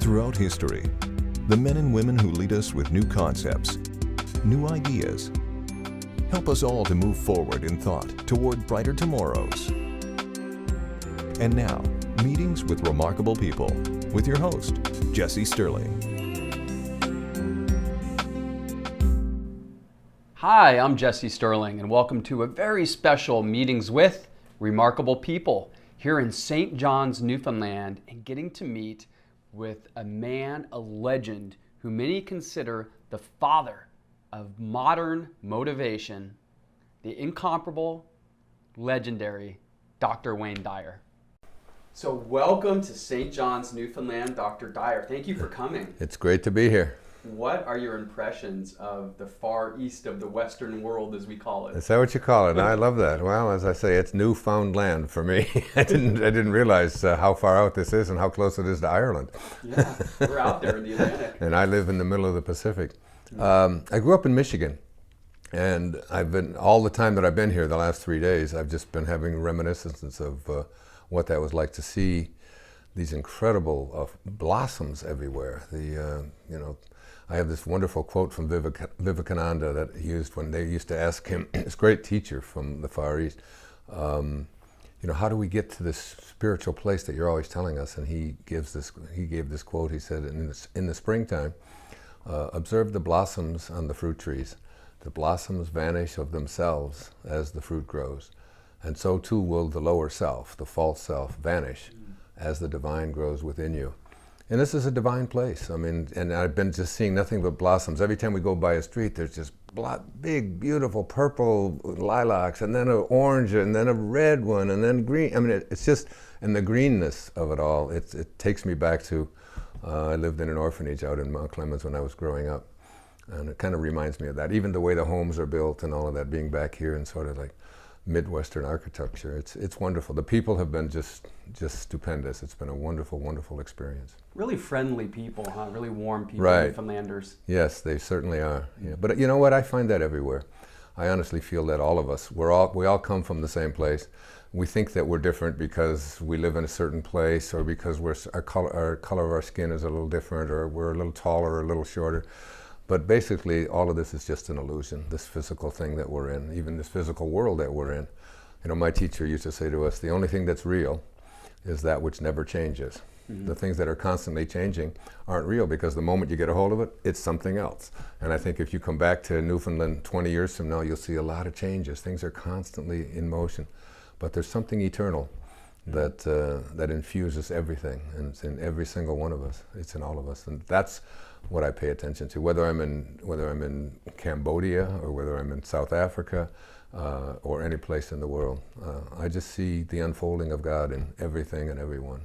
Throughout history, the men and women who lead us with new concepts, new ideas, help us all to move forward in thought toward brighter tomorrows. And now, Meetings with Remarkable People with your host, Jesse Stirling. Hi, I'm Jesse Stirling, and welcome to a very special Meetings with Remarkable People here in St. John's, Newfoundland, and getting to meet with a man, a legend, who many consider the father of modern motivation, the incomparable, legendary Dr. Wayne Dyer. So welcome to St. John's, Newfoundland, Dr. Dyer. Thank you for coming. It's great to be here. What are your impressions of the far east of the Western world, as we call it? Is that what you call it? I love that. Well, as I say, it's Newfoundland for me. I didn't realize how far out this is and how close it is to Ireland. Yeah, we're out there in the Atlantic. And I live in the middle of the Pacific. I grew up in Michigan, and all the time that I've been here, the last 3 days, I've just been having reminiscences of what that was like to see these incredible blossoms everywhere. I have this wonderful quote from Vivekananda that he used when they used to ask him, this great teacher from the Far East, how do we get to this spiritual place that you're always telling us? And he gave this quote. He said, in the springtime, observe the blossoms on the fruit trees. The blossoms vanish of themselves as the fruit grows. And so too will the lower self, the false self, vanish as the divine grows within you. And this is a divine place. I mean, and I've been just seeing nothing but blossoms. Every time we go by a street, there's just big, beautiful purple lilacs, and then an orange, and then a red one, and then green. I mean, it's just, and the greenness of it all, it takes me back to, I lived in an orphanage out in Mount Clemens when I was growing up. And it kind of reminds me of that. Even the way the homes are built and all of that, being back here in sort of like Midwestern architecture, it's wonderful. The people have been just stupendous. It's been a wonderful, wonderful experience. Really friendly people, huh? Really warm people, right. Newfoundlanders. Yes, they certainly are. Yeah. But you know what? I find that everywhere. I honestly feel that all of us, we all come from the same place. We think that we're different because we live in a certain place, or because our color of our skin is a little different, or we're a little taller or a little shorter. But basically, all of this is just an illusion, this physical thing that we're in, even this physical world that we're in. You know, my teacher used to say to us, the only thing that's real is that which never changes. Mm-hmm. The things that are constantly changing aren't real, because the moment you get a hold of it, it's something else. And I think if you come back to Newfoundland 20 years from now, you'll see a lot of changes. Things are constantly in motion. But there's something eternal that infuses everything, and it's in every single one of us. It's in all of us, and that's what I pay attention to. Whether I'm in Cambodia, or whether I'm in South Africa, or any place in the world, I just see the unfolding of God in everything and everyone.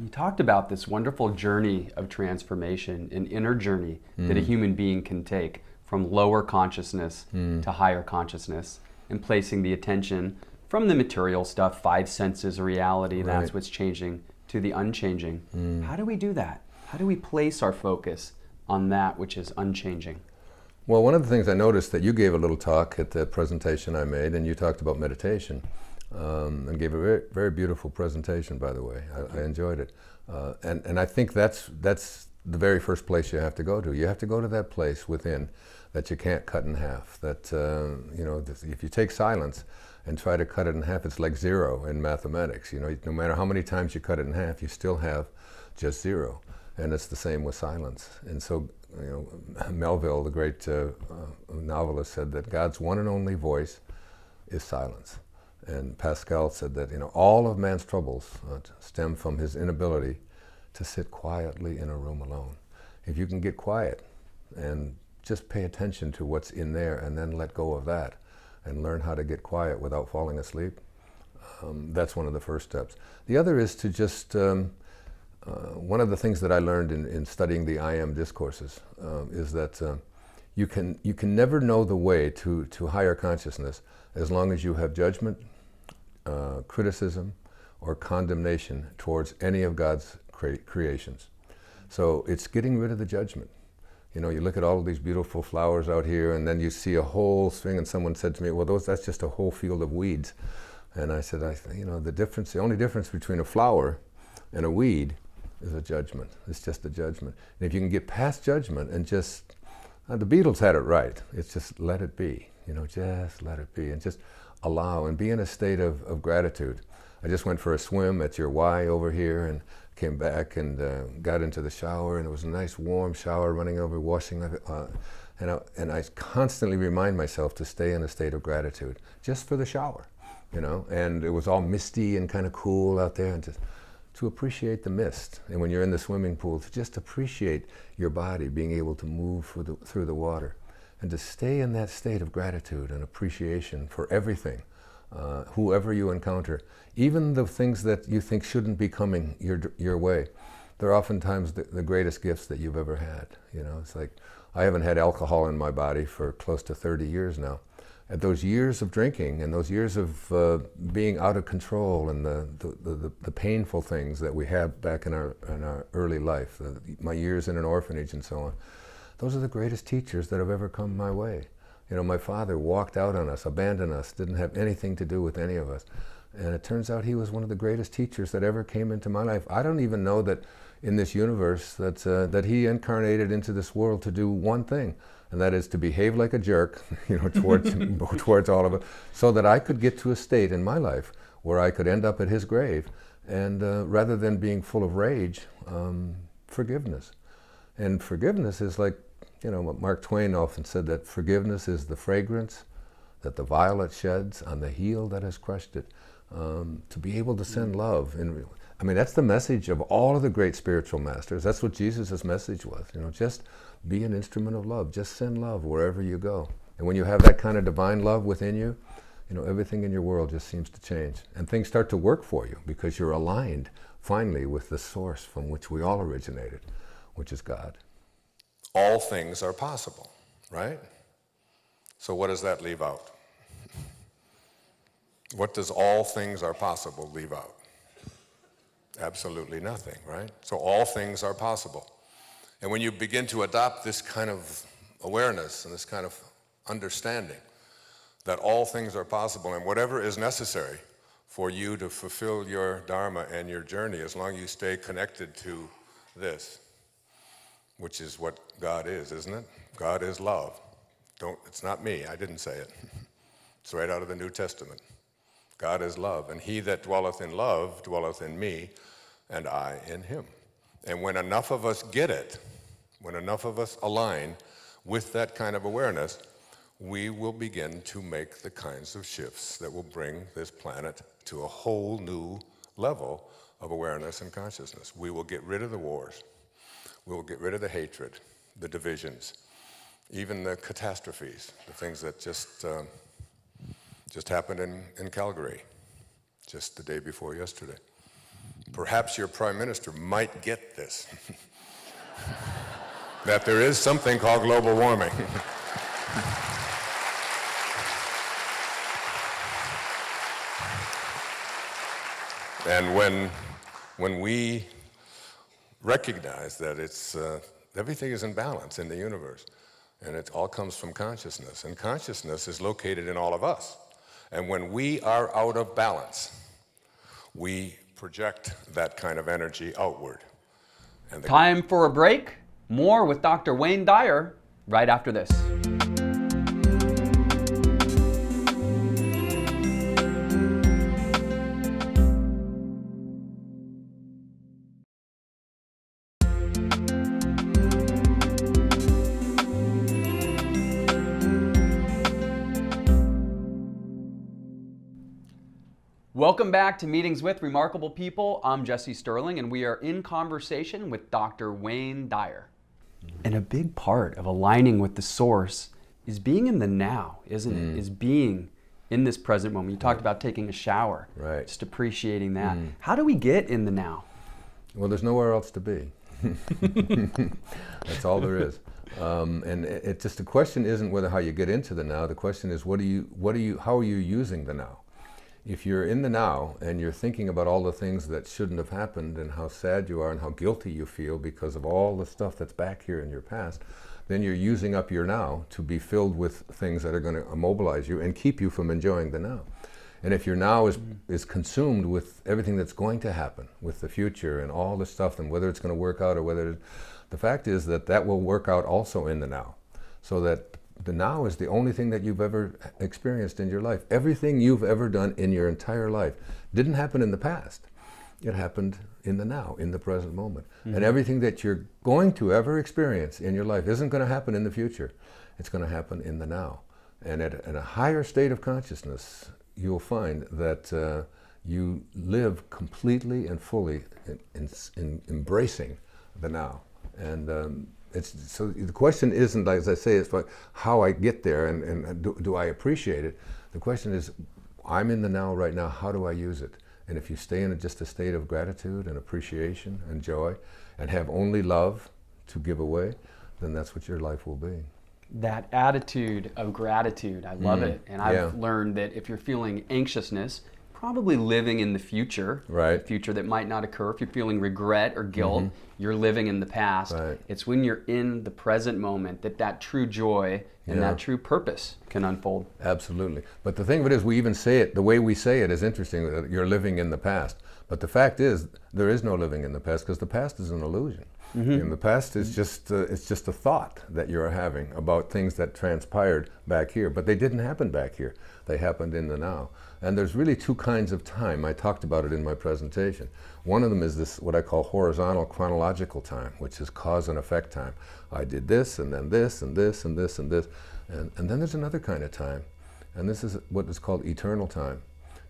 You talked about this wonderful journey of transformation, an inner journey that a human being can take from lower consciousness to higher consciousness, and placing the attention from the material stuff, five senses of reality, right. That's what's changing, to the unchanging. How do we do that? How do we place our focus on that which is unchanging? Well, one of the things I noticed, that you gave a little talk at the presentation I made, and you talked about meditation, and gave a very, very beautiful presentation, by the way. I enjoyed it. And I think that's the very first place you have to go to. You have to go to that place within that you can't cut in half. That, if you take silence and try to cut it in half, it's like zero in mathematics. You know, no matter how many times you cut it in half, you still have just zero. And it's the same with silence. And so, Melville, the great novelist, said that God's one and only voice is silence. And Pascal said that, all of man's troubles stem from his inability to sit quietly in a room alone. If you can get quiet and just pay attention to what's in there, and then let go of that, and learn how to get quiet without falling asleep, that's one of the first steps. The other is to just, one of the things that I learned in studying the I Am discourses is that you can never know the way to higher consciousness as long as you have judgment, criticism, or condemnation towards any of God's creations. So it's getting rid of the judgment. You look at all of these beautiful flowers out here, and then you see a whole string, and someone said to me, well, that's just a whole field of weeds. And I said, the only difference between a flower and a weed is a judgment. It's just a judgment. And if you can get past judgment and just, the Beatles had it right. It's just let it be, just let it be and just allow and be in a state of gratitude. I just went for a swim at your Y over here and came back and got into the shower, and it was a nice warm shower running over, washing and I constantly remind myself to stay in a state of gratitude just for the shower, and it was all misty and kind of cool out there, and just to appreciate the mist. And when you're in the swimming pool, to just appreciate your body being able to move through the water, and to stay in that state of gratitude and appreciation for everything, whoever you encounter, even the things that you think shouldn't be coming your way. They're oftentimes the greatest gifts that you've ever had. It's like, I haven't had alcohol in my body for close to 30 years now. And those years of drinking and those years of being out of control and the painful things that we had back in our early life, my years in an orphanage and so on, those are the greatest teachers that have ever come my way. My father walked out on us, abandoned us, didn't have anything to do with any of us. And it turns out he was one of the greatest teachers that ever came into my life. I don't even know that in this universe that he incarnated into this world to do one thing, and that is to behave like a jerk, towards all of us, so that I could get to a state in my life where I could end up at his grave, and rather than being full of rage, forgiveness. And forgiveness is like, what Mark Twain often said, that forgiveness is the fragrance that the violet sheds on the heel that has crushed it. To be able to send love. That's the message of all of the great spiritual masters. That's what Jesus' message was. Just be an instrument of love. Just send love wherever you go. And when you have that kind of divine love within you, everything in your world just seems to change. And things start to work for you because you're aligned finally with the source from which we all originated, which is God. All things are possible, right? So what does that leave out? What does all things are possible leave out? Absolutely nothing, right? So all things are possible. And when you begin to adopt this kind of awareness and this kind of understanding that all things are possible and whatever is necessary for you to fulfill your dharma and your journey, as long as you stay connected to this, which is what God is, isn't it? God is love. It's not me, I didn't say it. It's right out of the New Testament. God is love, and he that dwelleth in love dwelleth in me, and I in him. And when enough of us get it, when enough of us align with that kind of awareness, we will begin to make the kinds of shifts that will bring this planet to a whole new level of awareness and consciousness. We will get rid of the wars. We will get rid of the hatred, the divisions, even the catastrophes, the things that just happened in Calgary just the day before yesterday. Perhaps your prime minister might get this, that there is something called global warming. And when we recognize that everything is in balance in the universe, and it all comes from consciousness, and consciousness is located in all of us. And when we are out of balance, we project that kind of energy outward. Time for a break. More with Dr. Wayne Dyer right after this. Welcome back to Meetings with Remarkable People. I'm Jesse Stirling, and we are in conversation with Dr. Wayne Dyer. And a big part of aligning with the source is being in the now, isn't it? Is being in this present moment. You talked about taking a shower, right? Just appreciating that. How do we get in the now? Well, there's nowhere else to be. That's all there is. And it just, the question isn't whether how you get into the now. The question is how are you using the now? If you're in the now and you're thinking about all the things that shouldn't have happened and how sad you are and how guilty you feel because of all the stuff that's back here in your past, then you're using up your now to be filled with things that are going to immobilize you and keep you from enjoying the now. And if your now is consumed with everything that's going to happen, with the future and all this stuff, and whether it's going to work out or whether, the fact is that that will work out also in the now. So that the now is the only thing that you've ever experienced in your life. Everything you've ever done in your entire life didn't happen in the past. It happened in the now, in the present moment. And everything that you're going to ever experience in your life isn't going to happen in the future. It's going to happen in the now. And at a higher state of consciousness, you'll find that you live completely and fully in embracing the now. And so the question isn't, as I say, it's like how I get there and do I appreciate it. The question is, I'm in the now right now, how do I use it? And if you stay in just a state of gratitude and appreciation and joy and have only love to give away, then that's what your life will be. That attitude of gratitude, I love it. And I've learned that if you're feeling anxiousness, probably living in the future, right. The future that might not occur. If you're feeling regret or guilt, you're living in the past. Right. It's when you're in the present moment that true joy and that true purpose can unfold. Absolutely. But the thing of it is, we even say it, the way we say it is interesting, that you're living in the past. But the fact is, there is no living in the past, because the past is an illusion. And the past is just it's just a thought that you're having about things that transpired back here, but they didn't happen back here. They happened in the now. And there's really two kinds of time. I talked about it in my presentation. One of them is this, what I call horizontal chronological time, which is cause and effect time. I did this, and then this, and this, and this, and this. And then there's another kind of time, and this is what is called eternal time.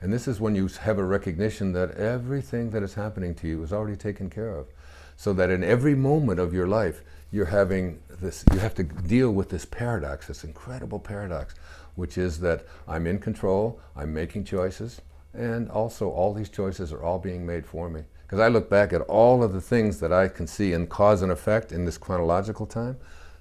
And this is when you have a recognition that everything that is happening to you is already taken care of. So that in every moment of your life, you're having this, you have to deal with this paradox, this incredible paradox, which is that I'm in control, I'm making choices, and also all these choices are all being made for me. Because I look back at all of the things that I can see in cause and effect in this chronological time,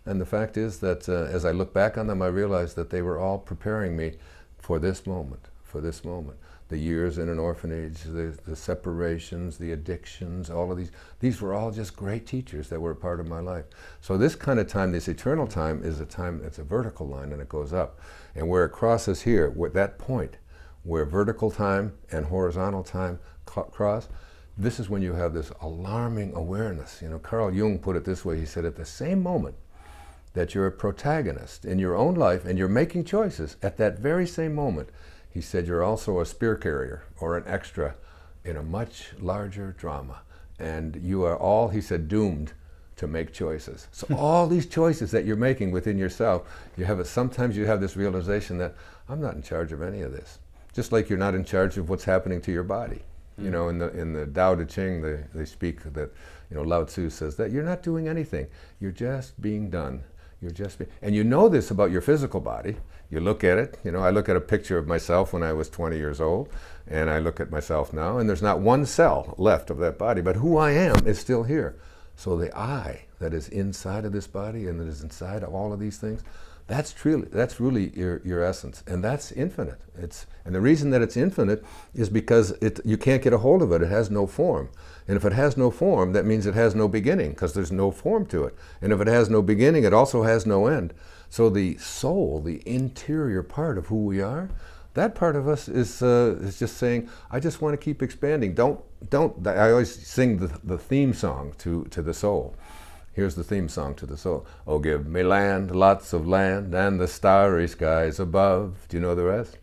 and the fact is that as I look back on them, I realize that they were all preparing me for this moment, for this moment. The years in an orphanage, the separations, the addictions, all of these were all just great teachers that were a part of my life. So this kind of time, this eternal time, is a time that's a vertical line and it goes up. And where it crosses here, with that point, where vertical time and horizontal time cross, this is when you have this alarming awareness. You know, Carl Jung put it this way, he said, at the same moment that you're a protagonist in your own life and you're making choices, at that very same moment, he said, you're also a spear carrier or an extra in a much larger drama. And you are all, he said, doomed to make choices. So all these choices that you're making within yourself, sometimes you have this realization that I'm not in charge of any of this. Just like you're not in charge of what's happening to your body. You know, in the Tao Te Ching, they speak that, you know, Lao Tzu says that you're not doing anything. You're just being done. And you know this about your physical body. You look at it, you know, I look at a picture of myself when I was 20 years old, and I look at myself now, and there's not one cell left of that body, but who I am is still here. So the I that is inside of this body and that is inside of all of these things, that's really your essence, and that's infinite. And the reason that it's infinite is because you can't get a hold of it. It has no form. And if it has no form, that means it has no beginning, because there's no form to it. And if it has no beginning, it also has no end. So the soul, the interior part of who we are, that part of us is just saying, I just want to keep expanding. I always sing the theme song to the soul. Here's the theme song to the soul. Oh, give me land, lots of land, and the starry skies above. Do you know the rest?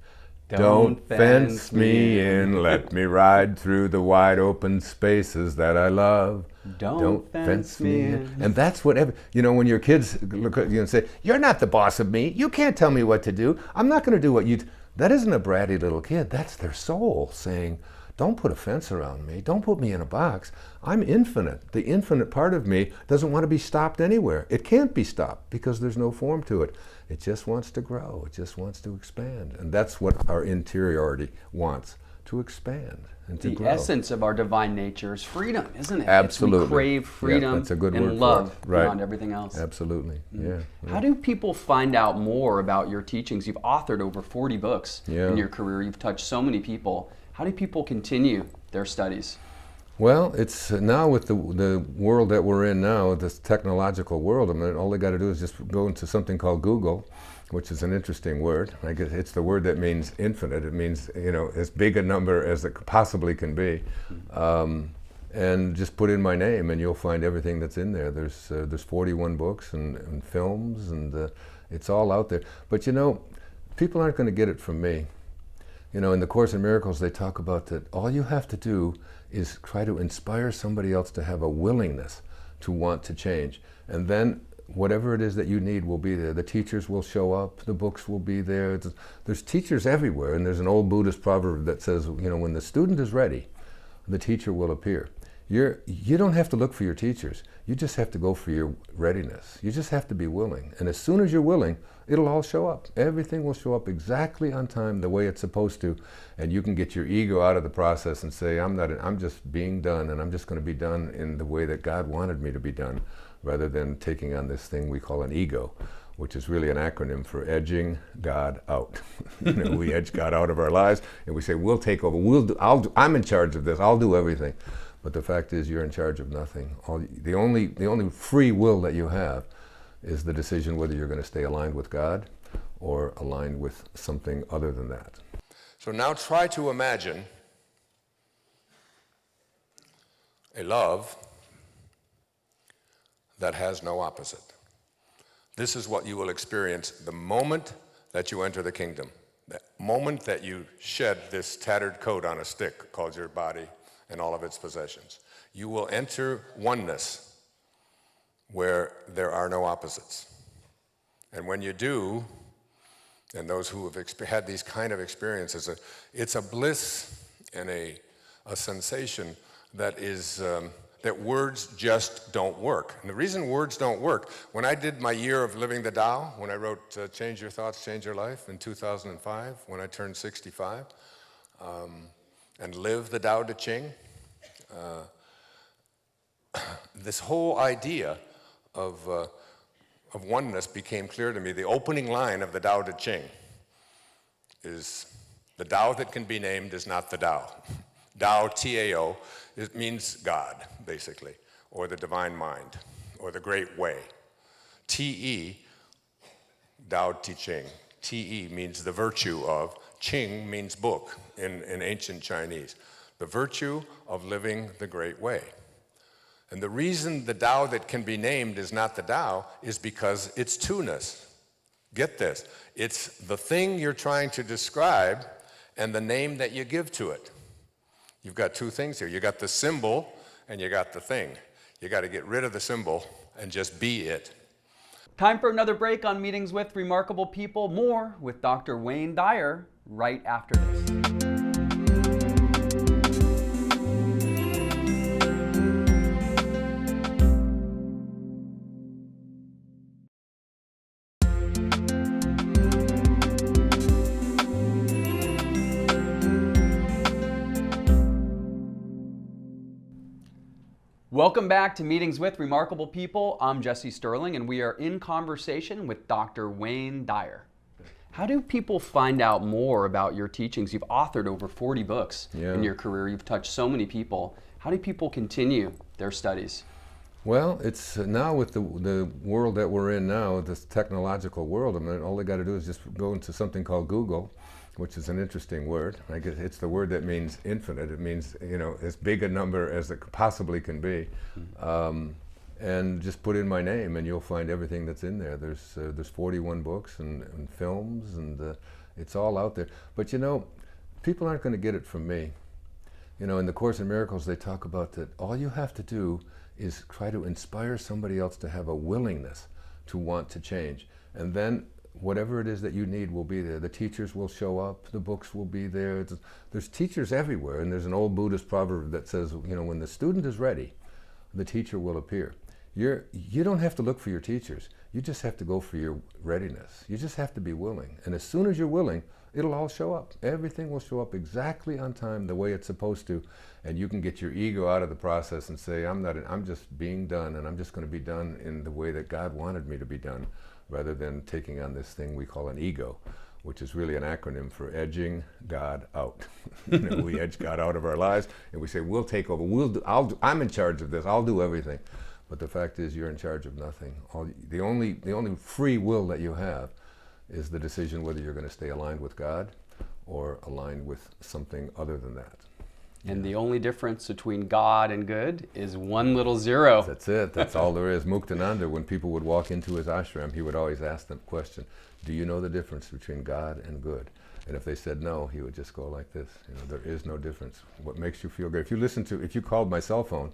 Don't fence me in, let me ride through the wide open spaces that I love. Don't fence me in. And that's what, you know, when your kids look at you and say, you're not the boss of me, you can't tell me what to do, I'm not going to do what you do. That isn't a bratty little kid, that's their soul saying, don't put a fence around me, don't put me in a box. I'm infinite. The infinite part of me doesn't want to be stopped anywhere. It can't be stopped because there's no form to it. It just wants to grow, it just wants to expand. And that's what our interiority wants, to expand and to grow. The essence of our divine nature is freedom, isn't it? Absolutely. We crave freedom that's a good word and love for it. beyond everything else. Absolutely, yeah. How do people find out more about your teachings? You've authored over 40 books in your career. You've touched so many people. How do people continue their studies? Well, it's now with the world that we're in now, this technological world, I mean, all they got to do is just go into something called Google which is an interesting word. I guess it's the word that means infinite. It means, as big a number as it possibly can be. And just put in my name and you'll find everything that's in there. There's 41 books and films, and it's all out there. But people aren't going to get it from me. In the Course in Miracles, they talk about that all you have to do is try to inspire somebody else to have a willingness to want to change. And then whatever it is that you need will be there. The teachers will show up, the books will be there. There's teachers everywhere, and there's an old Buddhist proverb that says, when the student is ready, the teacher will appear. You don't have to look for your teachers. You just have to go for your readiness. You just have to be willing. And as soon as you're willing, it'll all show up. Everything will show up exactly on time, the way it's supposed to. And you can get your ego out of the process and say, I'm just being done, and I'm just going to be done in the way that God wanted me to be done, rather than taking on this thing we call an ego, which is really an acronym for edging God out. We edge God out of our lives, and we say, we'll take over. I'm in charge of this. I'll do everything. But the fact is, you're in charge of nothing. The only free will that you have is the decision whether you're going to stay aligned with God or aligned with something other than that. So now try to imagine a love that has no opposite. This is what you will experience the moment that you enter the kingdom. The moment that you shed this tattered coat on a stick called your body and all of its possessions. You will enter oneness where there are no opposites. And when you do, and those who have had these kind of experiences, it's a bliss and a sensation that is that words just don't work. And the reason words don't work, when I did my year of living the Tao, when I wrote Change Your Thoughts, Change Your Life in 2005, when I turned 65, and live the Tao Te Ching, this whole idea of oneness became clear to me. The opening line of the Tao Te Ching is, the Tao that can be named is not the Tao. Tao, T-A-O, it means God, basically, or the divine mind, or the great way. T-E, Tao Te Ching. T-E means the virtue of, Ching means book in ancient Chinese. The virtue of living the great way. And the reason the Tao that can be named is not the Tao is because it's two-ness. Get this. It's the thing you're trying to describe and the name that you give to it. You've got two things here. You got the symbol and you got the thing. You got to get rid of the symbol and just be it. Time for another break on Meetings with Remarkable People. More with Dr. Wayne Dyer right after this. Welcome back to Meetings with Remarkable People. I'm Jesse Stirling, and we are in conversation with Dr. Wayne Dyer. How do people find out more about your teachings? You've authored over 40 books in your career. You've touched so many people. How do people continue their studies? Well, it's now with the world that we're in now, this technological world, all they got to do is just go into something called Google, which is an interesting word. I guess it's the word that means infinite. It means, as big a number as it possibly can be. And just put in my name and you'll find everything that's in there. There's 41 books and films, and it's all out there. But people aren't going to get it from me. In the Course in Miracles, they talk about that all you have to do is try to inspire somebody else to have a willingness to want to change. And then whatever it is that you need will be there. The teachers will show up, the books will be there. There's teachers everywhere, and there's an old Buddhist proverb that says, when the student is ready, the teacher will appear. You don't have to look for your teachers. You just have to go for your readiness. You just have to be willing. And as soon as you're willing, it'll all show up. Everything will show up exactly on time, the way it's supposed to. And you can get your ego out of the process and say, I'm just being done, and I'm just going to be done in the way that God wanted me to be done, rather than taking on this thing we call an ego, which is really an acronym for edging God out. We edge God out of our lives, and we say, we'll take over. I'm in charge of this. I'll do everything. But the fact is, you're in charge of nothing. The only free will that you have is the decision whether you're going to stay aligned with God or aligned with something other than that. And the only difference between God and good is one little zero. That's it. That's all there is. Muktananda, when people would walk into his ashram, he would always ask them the question, do you know the difference between God and good? And if they said no, he would just go like this. There is no difference. What makes you feel good? If you called my cell phone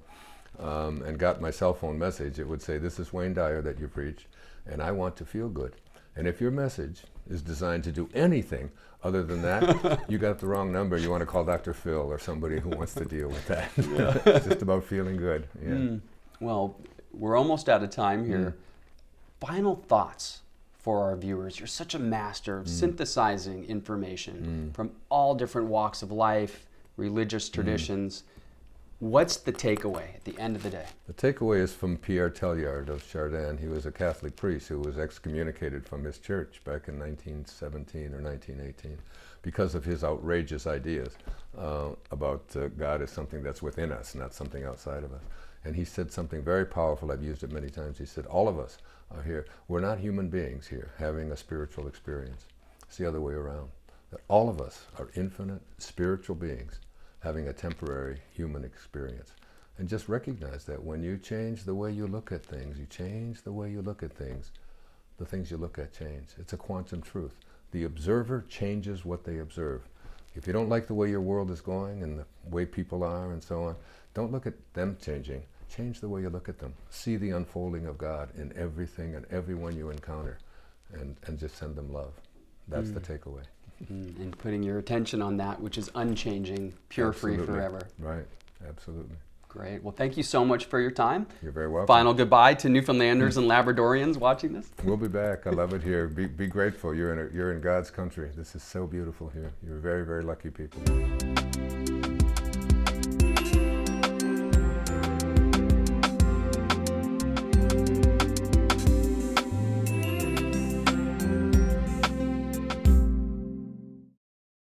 and got my cell phone message, it would say, this is Wayne Dyer that you've reached, and I want to feel good. And if your message is designed to do anything other than that, you got the wrong number. You want to call Dr. Phil or somebody who wants to deal with that. It's just about feeling good. Yeah. Well, we're almost out of time here. Final thoughts for our viewers. You're such a master of synthesizing information from all different walks of life, religious traditions. What's the takeaway at the end of the day? The takeaway is from Pierre Teilhard of Chardin. He was a Catholic priest who was excommunicated from his church back in 1917 or 1918 because of his outrageous ideas about God as something that's within us, not something outside of us. And he said something very powerful. I've used it many times. He said, all of us are here. We're not human beings here having a spiritual experience. It's the other way around. That all of us are infinite spiritual beings having a temporary human experience. And just recognize that when you change the way you look at things, you change the way you look at things, the things you look at change. It's a quantum truth. The observer changes what they observe. If you don't like the way your world is going and the way people are and so on, don't look at them changing. Change the way you look at them. See the unfolding of God in everything and everyone you encounter, and just send them love. That's the takeaway. And putting your attention on that which is unchanging, pure, Absolutely. free forever. Right, absolutely. Great. Well, thank you so much for your time. You're very welcome. Final goodbye to Newfoundlanders and Labradorians watching this. We'll be back. I love it here. Be grateful. You're in God's country. This is so beautiful here. You're very, very lucky people.